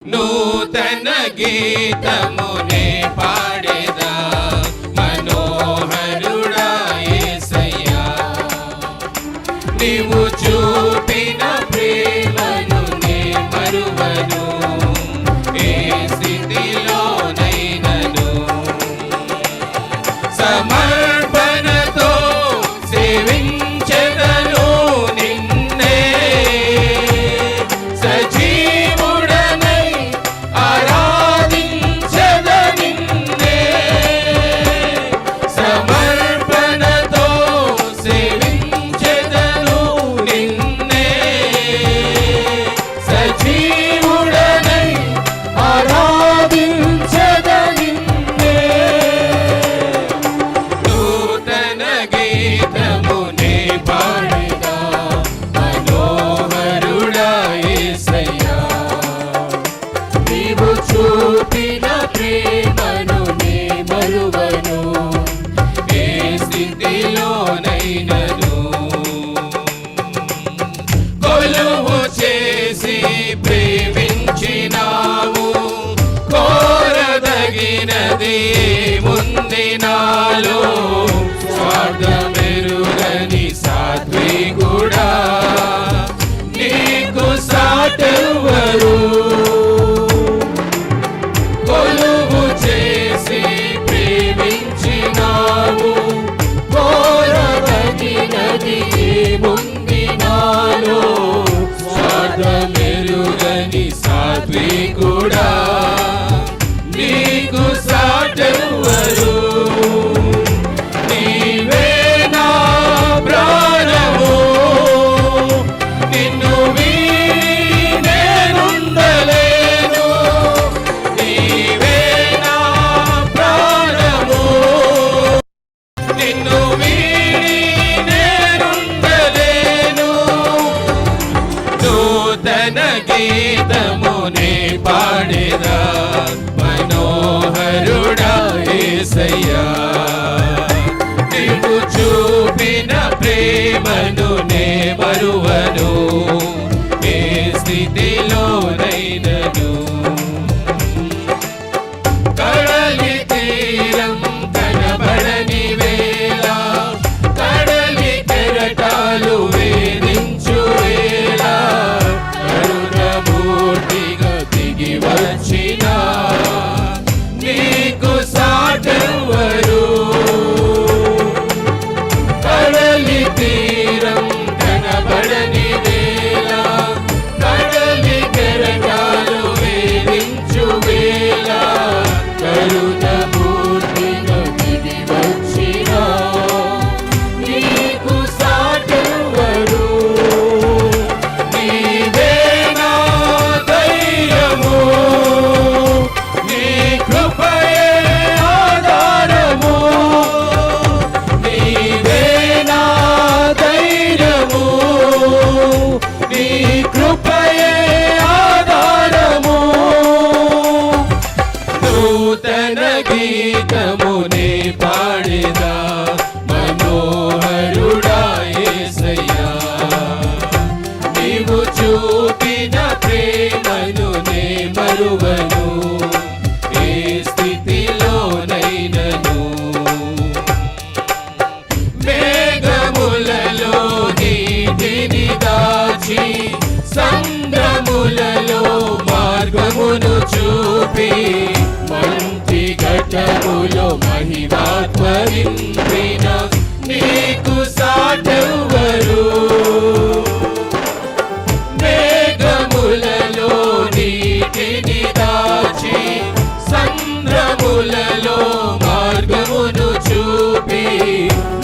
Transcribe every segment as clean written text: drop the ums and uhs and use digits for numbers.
నూతన గీతమునే పాడేదా మనోహరుడా యేసయ్యా, నీవు చూపిన ప్రేమను నే మరువను, ఏ స్థితిలోనైనను సమర్పణతో సేవించెదను నిన్నే, సజీవుడనై ఆరాధించెద నిన్నే, సమర్పణతో సేవించెదను నిన్నే, సజీవుడనై ఆరాధించెద నిన్నే. నూతన గీతమునే పాడేదా మనోహరుడా యేసయ్యా, నీవు చూపిన ప్రేమను నే మరువను, ఏ స్థితిలోనైనను కొలువు చేసి ప్రేమించినావు, కోరదగినది ముంది నాలో, స్వార్థమెరుగని సాత్వికుడా నీకు సాటెవ్వరు, కొలువు చేసి ప్రేమించినావు, కోరదగినది ముంది నాలో, స్వార్థమెరుగని సాత్వికుడా నీకు సాటెవ్వరు. నీవే నా ప్రాణము, నిన్ను వీడి నేనుండలేను, నీవే నా ప్రాణము, నిన్ను వీడి నేనుండలేను. నూతన గీతమునే పాడేదా మనోహరుడా యేసయ్యా, నీవు చూపిన ప్రేమను నే మరువను, ఏ స్థితిలోనైనను కడలి తీరం కనబడని వేళ, కడలి కెరటాలు వేధించు వేళ, కరుణమూర్తిగా దిగి వచ్చిన నీకు సాటెవ్వరు. కడలి తీరం కనబడని వేళ, కడలి కెరటాలు వేధించు వేళ, కరుణమూర్తిగా దిగి వచ్చిన నీకు సాటెవ్వరు. నీవే నా ధైర్యము, నీ కృపయే ఆధారము, నీవే నా ధైర్యము, నీ కృపయే ఆధారము. నూతన గీతమునే పాడేదా మనోహరుడా యేసయ్యా, నీవు చూపిన ప్రేమను నే మరువను, ఏ స్థితిలోనైనను మేఘములలో నీటిని దాచి, సంద్రములలో మార్గమును చూపి, మంచి ఘటములో మహిమాత్మరింపిన నీకు సాటెవ్వరు. మేఘములలో నీటిని దాచి, సంద్రములలో మార్గమును చూపి,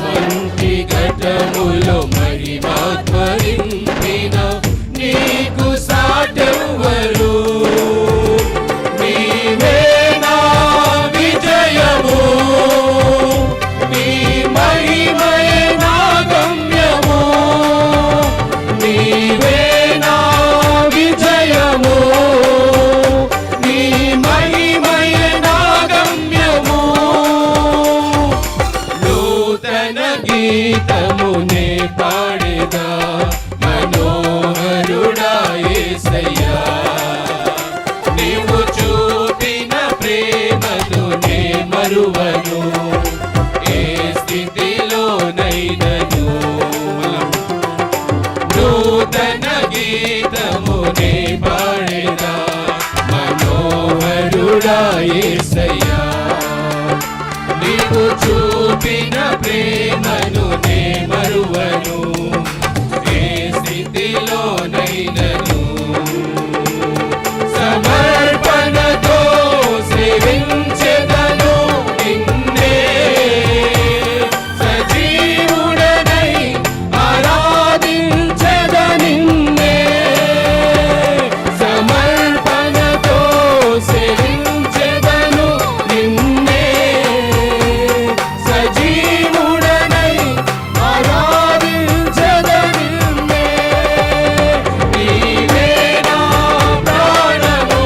మంచి ఘటములో మహిమాత్మరింపిన నీకు సాటెవ్వరు. నీవే నా విజయము, నీ మహిమయే నా గమ్యము, నీవే నా విజయము, నీ మహిమయే నా గమ్యము. నూతన గీతమునే పాడేదా మనోహరుడా యేసయ్యా, ప్రేమగా యేసయ్యా, నీవు చూపిన ప్రేమను నే మరువను, ఏ స్థితిలోనైనను సమర్పణతో సేవించెదను నిన్నే, సజీవుడనై ఆరాధించెద నిన్నే, సమర్పణతో సేవించెదను నిన్నే, సజీవుడనై ఆరాధించెద నిన్నే. నీవే నా ప్రాణము,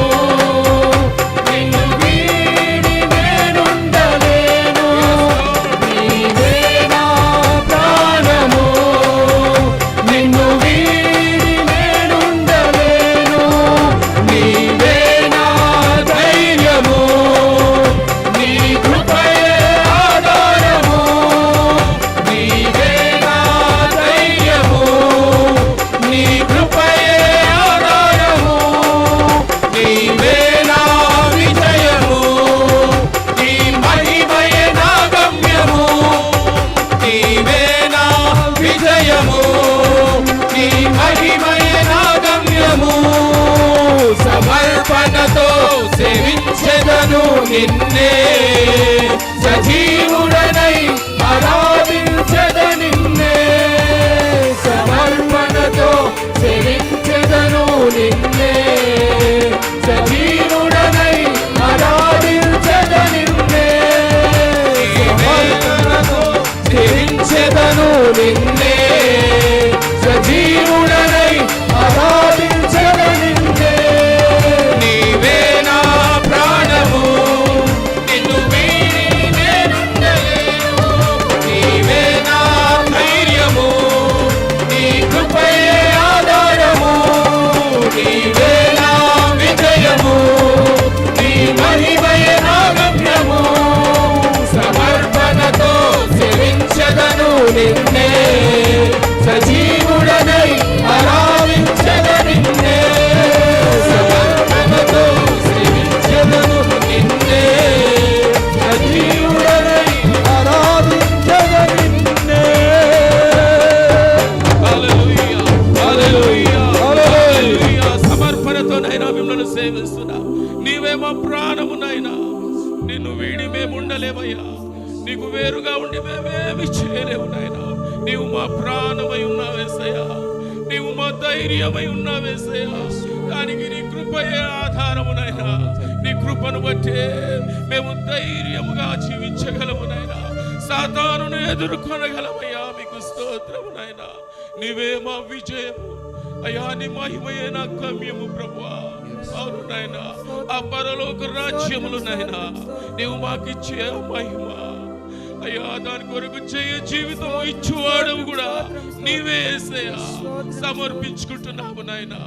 నిన్ను వీడి నేనుండలేను, నీవే నా ప్రాణము, నిన్ను వీడి నేనుండలేను, నీవే నా ధైర్యము, నీ కృపయే ఆధారము, నీవే నా ధైర్యము, నీ కృపయే ఆధారము, నీవే నా విజయము, నీ మహిమయే నా గమ్యము, నీవే నా విజయము, నీ మహిమయే నా గమ్యము, సమర్పణతో సేవించెదను నిన్నే, సజీవుడనై ఆరాధించెద నిన్నే, సమర్పణతో సేవించెదను నిన్నే, సజీవుడనై ఆరాధించెద నిన్నే, సమర్పణతో సేవించెదను నిన్నే, సజీవుడనై ఆరాధించెద నిన్నే. నీవే నా ప్రాణము, నిన్ను వీడి నేనుండలేను, నీవే నా ధైర్యము, నీ కృపయే ఆధారము, నీవే నా విజయము, నీ మహిమయే నా గమ్యము, సమర్పణతో సేవించెదను నిన్నే, సజీవుడనై ఆరాధించెద నిన్నే, సమర్పణతో సేవించెదను నిన్నే, సజీవుడనై ఆరాధించెద నిన్నే. హల్లెలూయా, హల్లెలూయా, హల్లెలూయా. సమర్పణతో నైనా మిమ్మల్ని సేవిస్తున్నా. నీవే మా ప్రాణము నైనా, నిన్ను వీడి మేము ఉండలేమయ్యా, నీకు వేరుగా ఉండి మేమేమి చేయలేము నాయనా. నీవు మా ప్రాణమై ఉన్నావేసయ్యా, నీవు మా ధైర్యమై ఉన్నావేసయ్యా, దానికి నీ కృపయే ఆధారము నాయనా. నీ కృపను బట్టే మేము ధైర్యముగా జీవించగలము నాయనా, సాతానును ఎదుర్కొనగలమయ్యా. మీకు స్తోత్రము నాయనా, నీవే మా విజయము అయ్యా, నీ మహిమయే నా గమ్యము ప్రభువా. అవును నాయనా, ఆ పరలోక రాజ్యములు నాయనా నీవు మాకిచ్చే మహిమ అయ్యా, దాని కొరకు చేయ జీవితం ఇచ్చువాడు కూడా నీవే యేసయ్యా. సమర్పించుకుంటున్నాము నాయనా.